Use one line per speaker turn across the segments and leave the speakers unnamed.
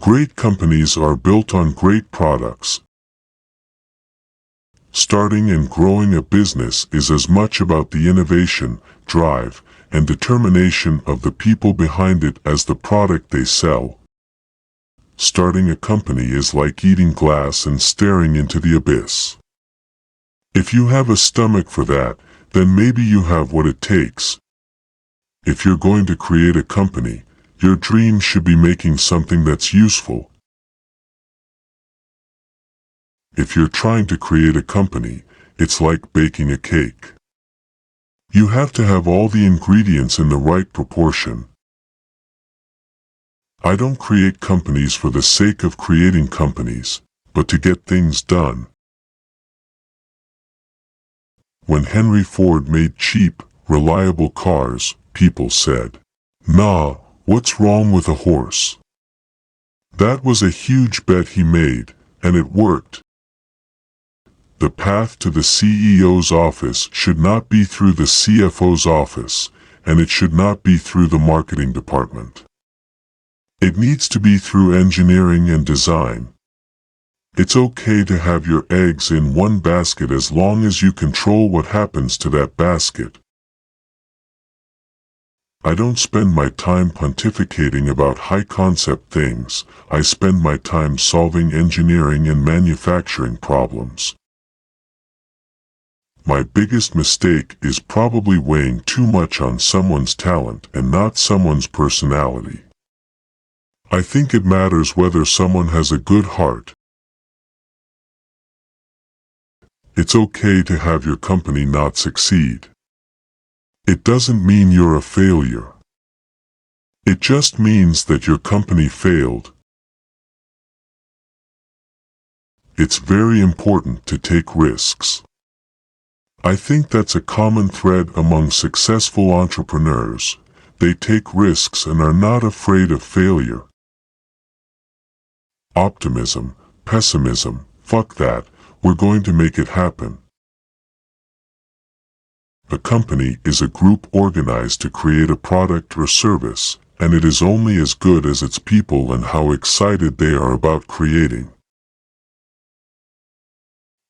Great companies are built on great products. Starting and growing a business is as much about the innovation, drive, and determination of the people behind it as the product they sell. Starting a company is like eating glass and staring into the abyss. If you have a stomach for that, then maybe you have what it takes. If you're going to create a company, your dream should be making something that's useful. If you're trying to create a company, it's like baking a cake. You have to have all the ingredients in the right proportion. I don't create companies for the sake of creating companies, but to get things done. When Henry Ford made cheap, reliable cars, people said, "Nah, what's wrong with a horse?" That was a huge bet he made, and it worked. The path to the CEO's office should not be through the CFO's office, and it should not be through the marketing department. It needs to be through engineering and design. It's okay to have your eggs in one basket as long as you control what happens to that basket. I don't spend my time pontificating about high-concept things. I spend my time solving engineering and manufacturing problems. My biggest mistake is probably weighing too much on someone's talent and not someone's personality. I think it matters whether someone has a good heart. It's okay to have your company not succeed. It doesn't mean you're a failure. It just means that your company failed. It's very important to take risks. I think that's a common thread among successful entrepreneurs. They take risks and are not afraid of failure. Optimism, pessimism, fuck that, we're going to make it happen. A company is a group organized to create a product or service, and it is only as good as its people and how excited they are about creating.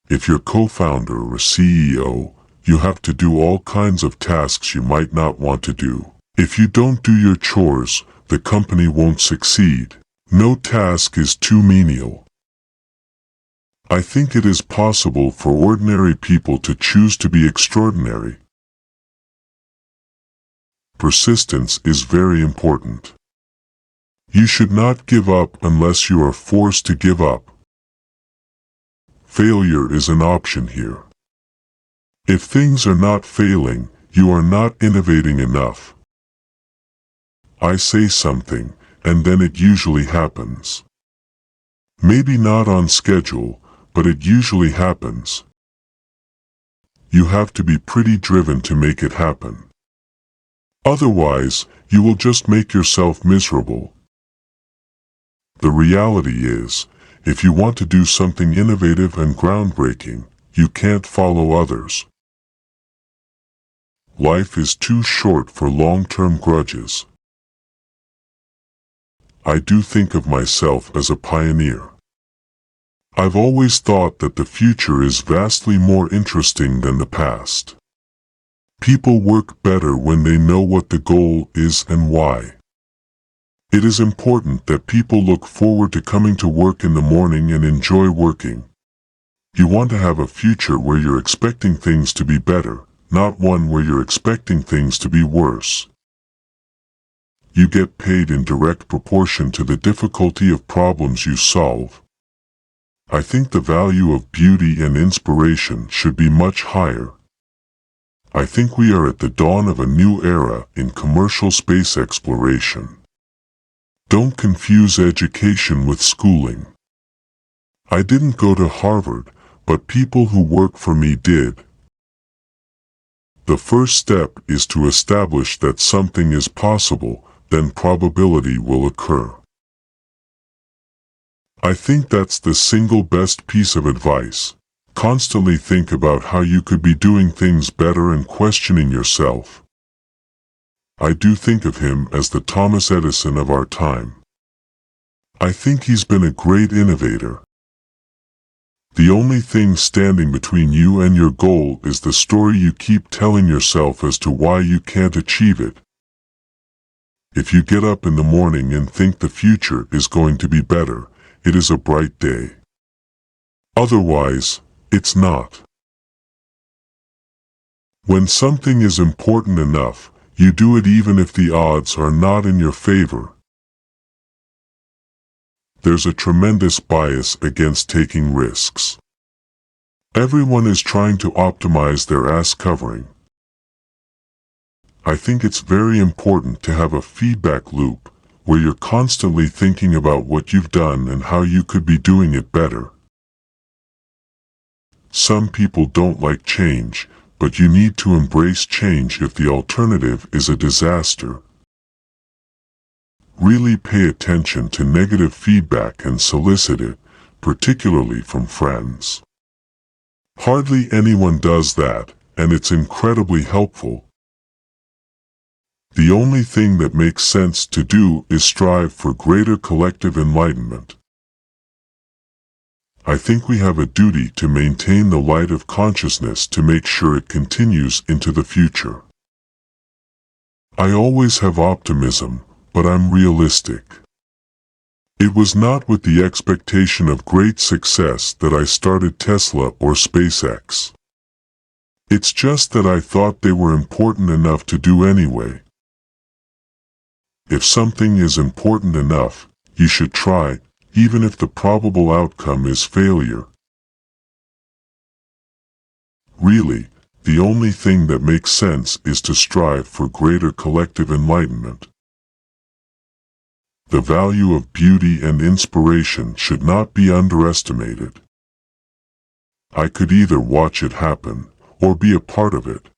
If you're co-founder or CEO, you have to do all kinds of tasks you might not want to do. If you don't do your chores, the company won't succeed. No task is too menial. I think it is possible for ordinary people to choose to be extraordinary. Persistence is very important. You should not give up unless you are forced to give up. Failure is an option here. If things are not failing, you are not innovating enough. I say something, and then it usually happens. Maybe not on schedule, but it usually happens. You have to be pretty driven to make it happen. Otherwise, you will just make yourself miserable. The reality is, if you want to do something innovative and groundbreaking, you can't follow others. Life is too short for long-term grudges. I do think of myself as a pioneer. I've always thought that the future is vastly more interesting than the past. People work better when they know what the goal is and why. It is important that people look forward to coming to work in the morning and enjoy working. You want to have a future where you're expecting things to be better, not one where you're expecting things to be worse. You get paid in direct proportion to the difficulty of problems you solve. I think the value of beauty and inspiration should be much higher. I think we are at the dawn of a new era in commercial space exploration. Don't confuse education with schooling. I didn't go to Harvard, but people who work for me did. The first step is to establish that something is possible, then probability will occur. I think that's the single best piece of advice. Constantly think about how you could be doing things better and questioning yourself. I do think of him as the Thomas Edison of our time. I think he's been a great innovator. The only thing standing between you and your goal is the story you keep telling yourself as to why you can't achieve it. If you get up in the morning and think the future is going to be better, it is a bright day. Otherwise, it's not. When something is important enough, you do it even if the odds are not in your favor. There's a tremendous bias against taking risks. Everyone is trying to optimize their ass covering. I think it's very important to have a feedback loop where you're constantly thinking about what you've done and how you could be doing it better. Some people don't like change, but you need to embrace change if the alternative is a disaster. Really pay attention to negative feedback and solicit it, particularly from friends. Hardly anyone does that, and it's incredibly helpful. The only thing that makes sense to do is strive for greater collective enlightenment. I think we have a duty to maintain the light of consciousness to make sure it continues into the future. I always have optimism, but I'm realistic. It was not with the expectation of great success that I started Tesla or SpaceX. It's just that I thought they were important enough to do anyway. If something is important enough, you should try, even if the probable outcome is failure. Really, the only thing that makes sense is to strive for greater collective enlightenment. The value of beauty and inspiration should not be underestimated. I could either watch it happen, or be a part of it.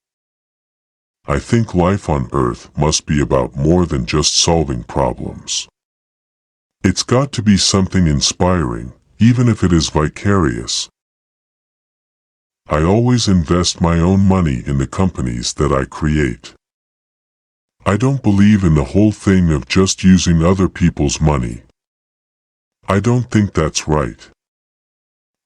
I think life on Earth must be about more than just solving problems. It's got to be something inspiring, even if it is vicarious. I always invest my own money in the companies that I create. I don't believe in the whole thing of just using other people's money. I don't think that's right.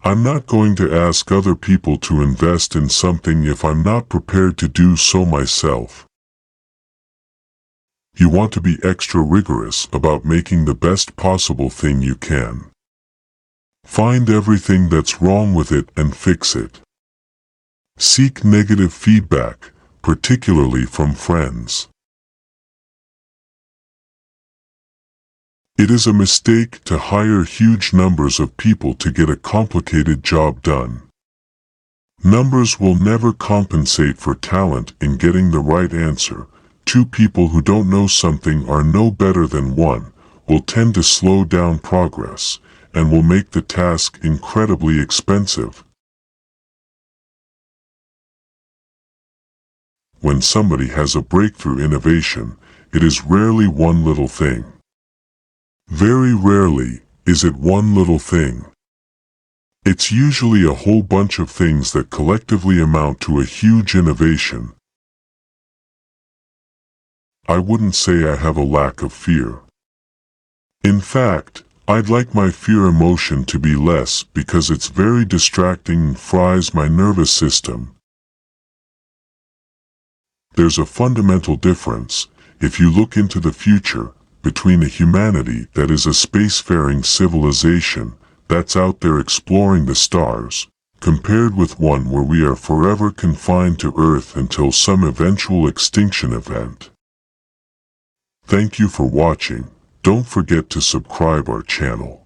I'm not going to ask other people to invest in something if I'm not prepared to do so myself. You want to be extra rigorous about making the best possible thing you can. Find everything that's wrong with it and fix it. Seek negative feedback, particularly from friends. It is a mistake to hire huge numbers of people to get a complicated job done. Numbers will never compensate for talent in getting the right answer. Two people who don't know something are no better than one, will tend to slow down progress, and will make the task incredibly expensive. When somebody has a breakthrough innovation, it is rarely one little thing. Very rarely is it one little thing. It's usually a whole bunch of things that collectively amount to a huge innovation. I wouldn't say I have a lack of fear. In fact, I'd like my fear emotion to be less because it's very distracting and fries my nervous system. There's a fundamental difference, if you look into the future, between a humanity that is a spacefaring civilization that's out there exploring the stars, compared with one where we are forever confined to Earth until some eventual extinction event. Thank you for watching. Don't forget to subscribe our channel.